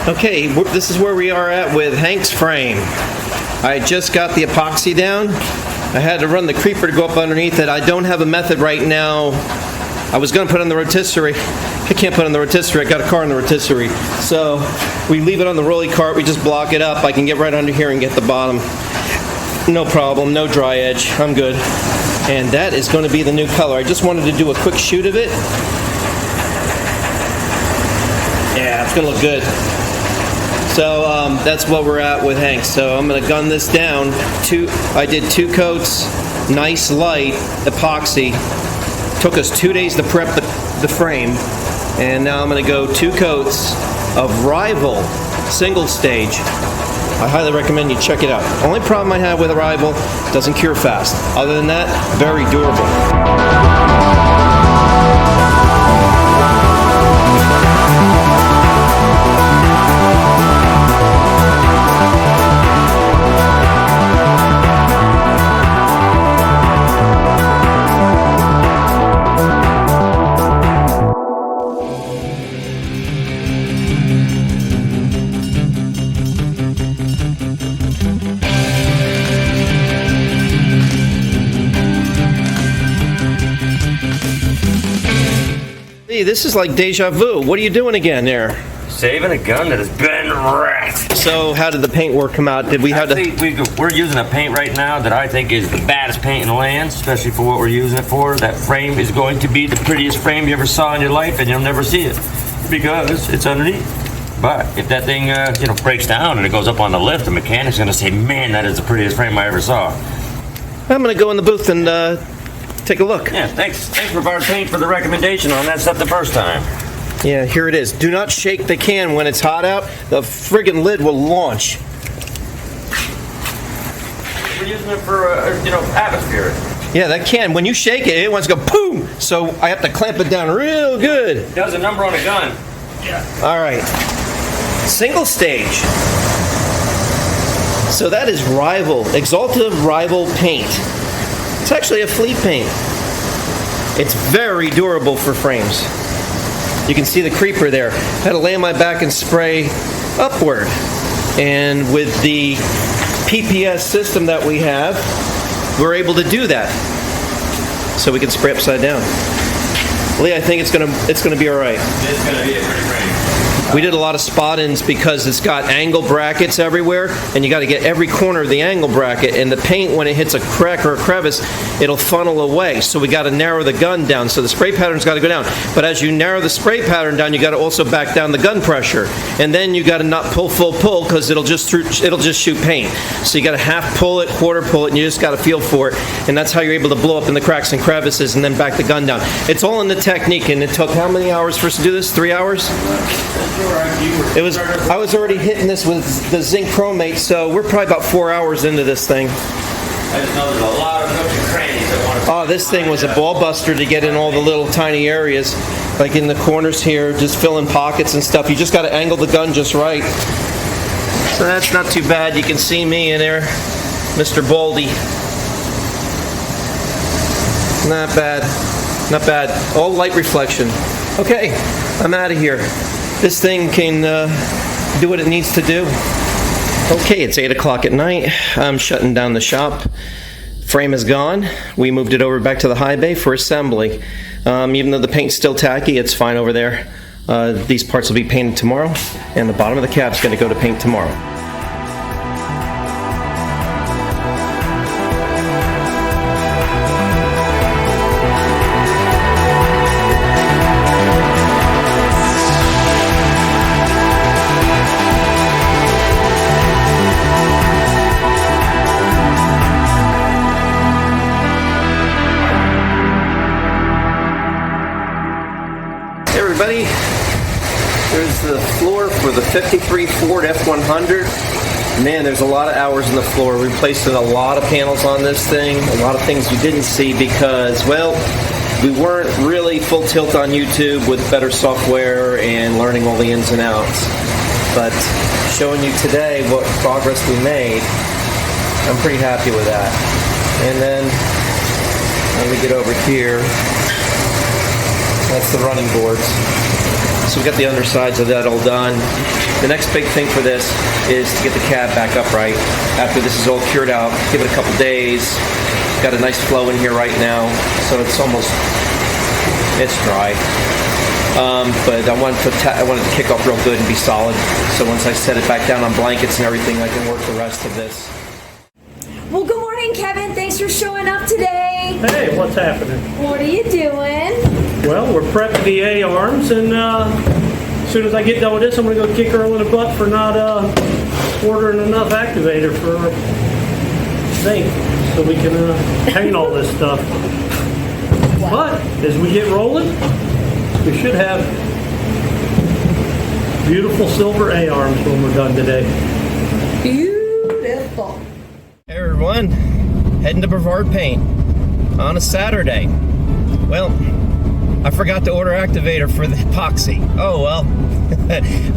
Okay, this is where we are at with Hank's frame. I just got the epoxy down. I had to run the creeper to go up underneath it. I don't have a method right now. I was going to put it on the rotisserie. I can't put it on the rotisserie. I got a car on the rotisserie. So we leave it on the rolly cart. We just block it up. I can get right under here and get the bottom. No problem. No dry edge. I'm good. And that is going to be the new color. I just wanted to do a quick shoot of it. Yeah, it's going to look good. So that's what we're at with Hank. So I'm going to gun this down. I did 2 coats, nice light epoxy. Took us 2 days to prep the frame. And now I'm going to go 2 coats of Rival single stage. I highly recommend you check it out. Only problem I have with a Rival, doesn't cure fast. Other than that, very durable. This is like deja vu. What are you doing again there? Saving a gun that has been wrecked. So how did the paintwork come out? Did we have to... We're using a paint right now that I think is the baddest paint in the land, especially for what we're using it for. That frame is going to be the prettiest frame you ever saw in your life, and you'll never see it because it's underneath. But if that thing breaks down and it goes up on the lift, the mechanic's going to say, man, that is the prettiest frame I ever saw. I'm going to go in the booth and take a look. Yeah, thanks Brevard Paint for the recommendation on that stuff the first time. Yeah, here it is. Do not shake the can when it's hot out. The friggin' lid will launch. We're using it for, atmosphere. Yeah, that can. When you shake it, it wants to go boom. So I have to clamp it down real good. It does a number on a gun. Yeah. All right. Single stage. So that is Exaltive Rival Paint. It's actually a fleet paint. It's very durable for frames. You can see the creeper there. I had to lay on my back and spray upward. And with the PPS system that we have, we're able to do that. So we can spray upside down. Lee, I think it's gonna be all right. It's gonna be a pretty frame. We did a lot of spot-ins because it's got angle brackets everywhere, and you got to get every corner of the angle bracket, and the paint, when it hits a crack or a crevice, it'll funnel away. So we got to narrow the gun down. So the spray pattern's got to go down. But as you narrow the spray pattern down, you got to also back down the gun pressure, and then you got to not pull full pull because it'll just shoot paint. So you got to half pull it, quarter pull it, and you just got to feel for it, and that's how you're able to blow up in the cracks and crevices, and then back the gun down. It's all in the technique, and it took how many hours for us to do this? 3 hours? I was already hitting this with the zinc chromate, so we're probably about 4 hours into this thing. I just know there's a lot of nooks and crannies that want to... Oh, this thing was a ball buster to get in all the little tiny areas, like in the corners here, just fill in pockets and stuff. You just got to angle the gun just right. So that's not too bad. You can see me in there, Mr. Baldy. Not bad. Not bad. All light reflection. Okay, I'm out of here. This thing can do what it needs to do. Okay, it's 8 o'clock at night. I'm shutting down the shop. Frame is gone. We moved it over back to the high bay for assembly. Even though the paint's still tacky, it's fine over there. These parts will be painted tomorrow, and the bottom of the cab's going to go to paint tomorrow. Everybody, there's the floor for the 53 Ford F100. Man, there's a lot of hours in the floor. We placed a lot of panels on this thing, a lot of things you didn't see because, well, we weren't really full tilt on YouTube with better software and learning all the ins and outs. But showing you today what progress we made, I'm pretty happy with that. And then, let me get over here. That's the running boards. So we got the undersides of that all done. The next big thing for this is to get the cab back upright. After this is all cured out, give it a couple days. Got a nice flow in here right now, so it's dry. But I wanted to kick off real good and be solid. So once I set it back down on blankets and everything, I can work the rest of this. Well, good morning, Kevin. Thanks for showing up today. Hey, what's happening? What are you doing? Well, we're prepping the A-arms, and as soon as I get done with this, I'm going to go kick Earl in the butt for not ordering enough activator for our zinc so we can paint all this stuff. But as we get rolling, we should have beautiful silver A-arms when we're done today. Beautiful. Hey everyone, heading to Brevard Paint on a Saturday. Well, I forgot to order activator for the epoxy. Oh well.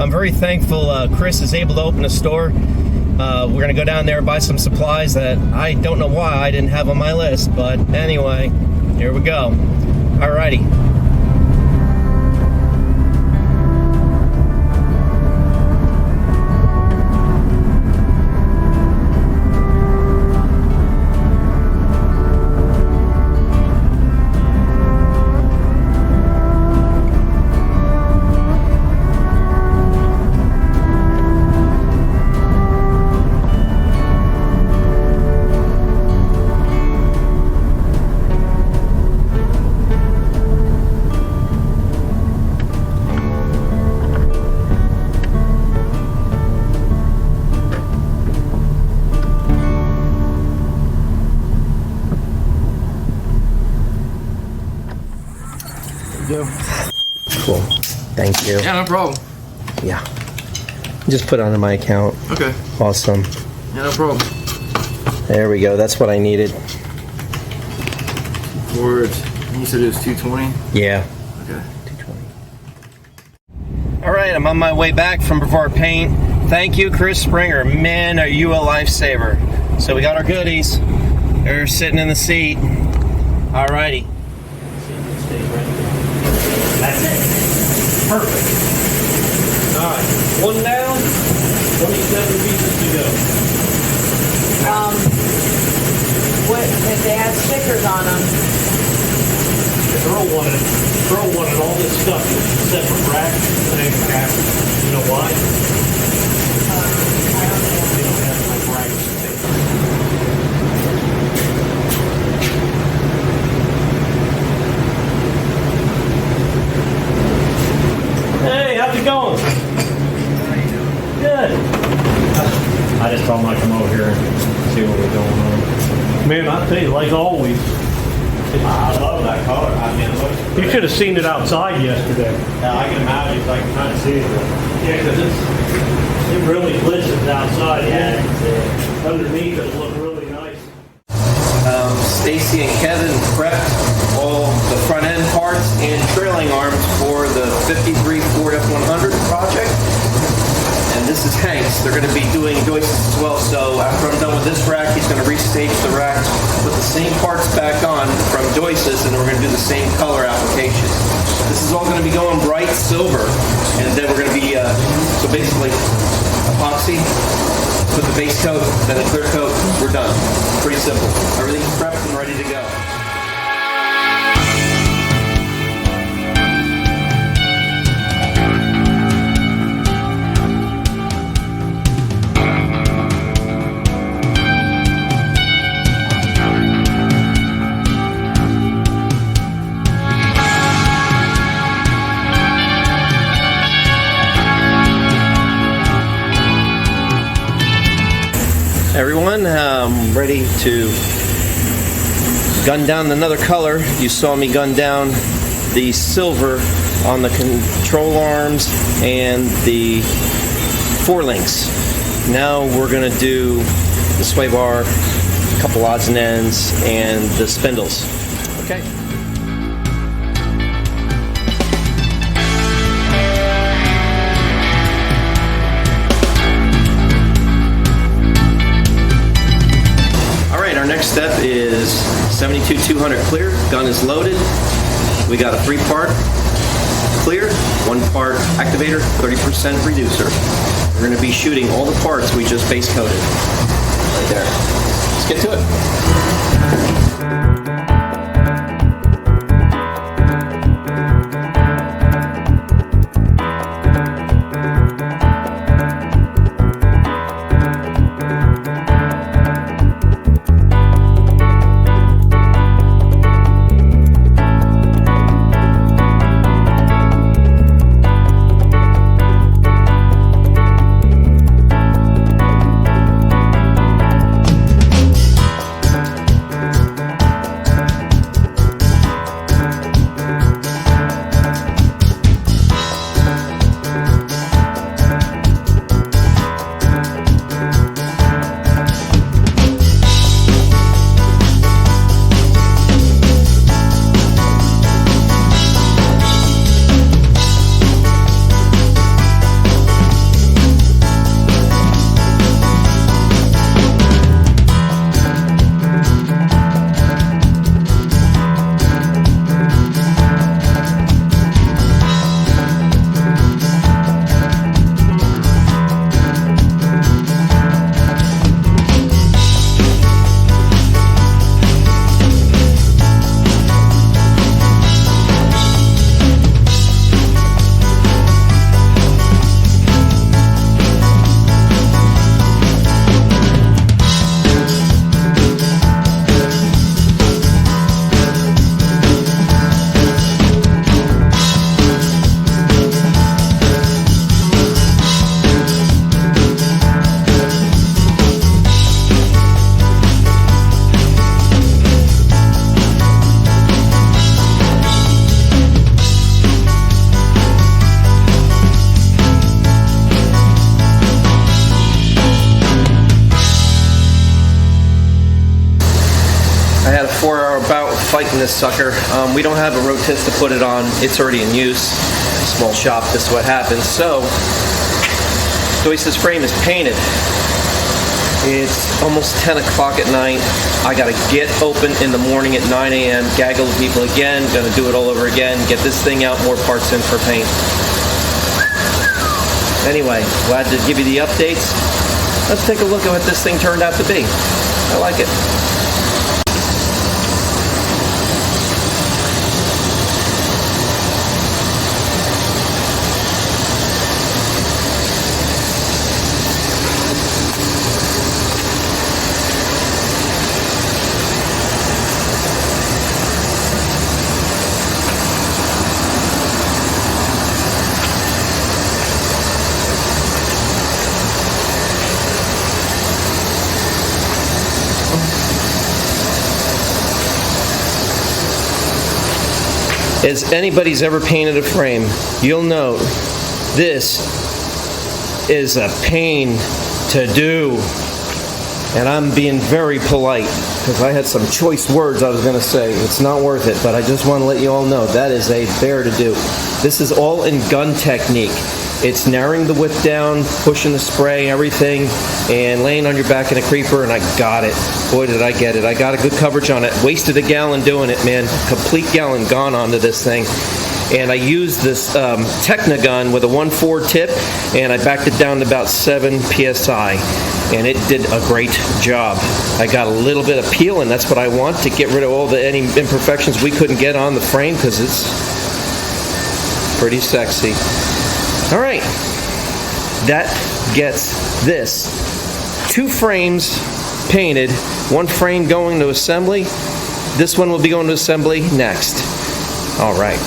I'm very thankful Chris is able to open a store. We're going to go down there and buy some supplies that I don't know why I didn't have on my list. But anyway, here we go. Alrighty. Cool. Thank you. Yeah, no problem. Yeah. Just put it onto my account. Okay. Awesome. Yeah, no problem. There we go. That's what I needed. Words. You said it was 220? Yeah. Okay. 220. All right, I'm on my way back from Brevard Paint. Thank you, Chris Springer. Man, are you a lifesaver. So we got our goodies. They're sitting in the seat. All righty. That's it. Perfect. All right. One down, 27 pieces to go. What if they have stickers on them? Earl wanted all this stuff in separate racks. And they have, you know why? They don't have enough racks. Hey, how's it going? Good. I just thought I might come over here and see what was going on. Man, I tell you, like always. I love that color. I mean, it looks You should have seen it outside yesterday. yeah, I can imagine. I can kind of see it. Yeah, because it really glistens outside. Yeah, I can see it. Underneath it'll look really nice. Stacy and Kevin prepped all the front end parts and trailing arms for the 53 Ford F100 project. And this is Hank's. They're going to be doing joists as well. So after I'm done with this rack, he's going to restage the rack, put the same parts back on from joists, and we're going to do the same color application. This is all going to be going bright silver, and then we're going to be so basically epoxy, put the base coat, then a clear coat. We're done. Pretty simple. Everything's prepped and ready to go. Everyone, I'm ready to gun down another color. You saw me gun down the silver on the control arms and the forelinks. Now we're going to do the sway bar, a couple odds and ends, and the spindles. Okay. Our next step is 72-200 clear. Gun is loaded. We got a 3-part clear, 1 part activator, 30% reducer. We're going to be shooting all the parts we just base coated. Right there. Let's get to it. I had a 4-hour bout fighting this sucker. We don't have a rotis to put it on. It's already in use. Small shop, this is what happens. So, Joyce's frame is painted. It's almost 10 o'clock at night. I gotta get open in the morning at 9 a.m., gaggle the people again, gonna do it all over again, get this thing out, more parts in for paint. Anyway, glad to give you the updates. Let's take a look at what this thing turned out to be. I like it. As anybody's ever painted a frame, you'll know this is a pain to do. And I'm being very polite because I had some choice words I was going to say. It's not worth it, but I just want to let you all know that is a bear to do. This is all in gun technique. It's narrowing the width down, pushing the spray, everything, and laying on your back in a creeper, and I got it. Boy, did I get it. I got a good coverage on it. Wasted a gallon doing it, man. Complete gallon gone onto this thing. And I used this Techna gun with a 1.4 tip, and I backed it down to about 7 PSI. And it did a great job. I got a little bit of peel, and that's what I want, to get rid of any imperfections we couldn't get on the frame, because it's pretty sexy. All right, that gets this. 2 frames painted, 1 frame going to assembly. This one will be going to assembly next. All right.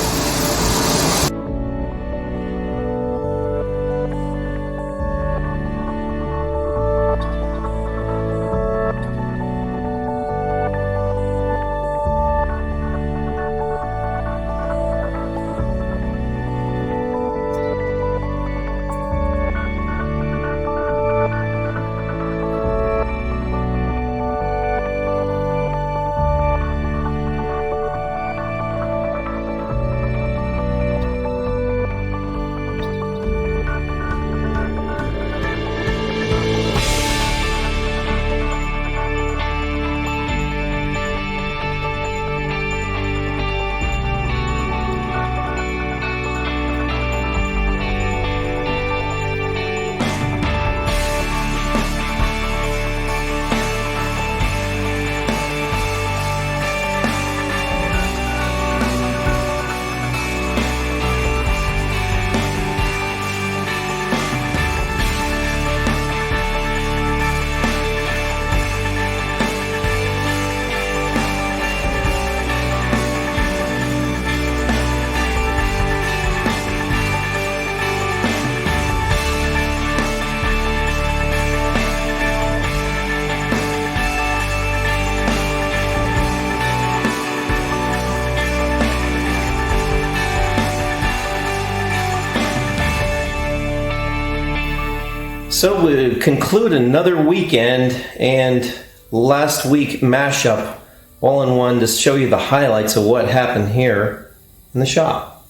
So we conclude another weekend and last week mashup all in one to show you the highlights of what happened here in the shop.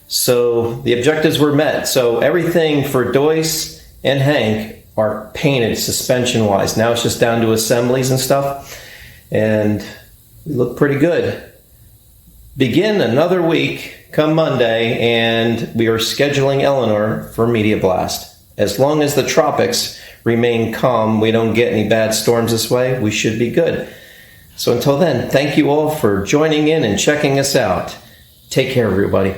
So the objectives were met. So everything for Doyce and Hank are painted suspension wise. Now it's just down to assemblies and stuff, and we look pretty good. Begin another week come Monday, and we are scheduling Eleanor for Media Blast. As long as the tropics remain calm, we don't get any bad storms this way, we should be good. So until then, thank you all for joining in and checking us out. Take care, everybody.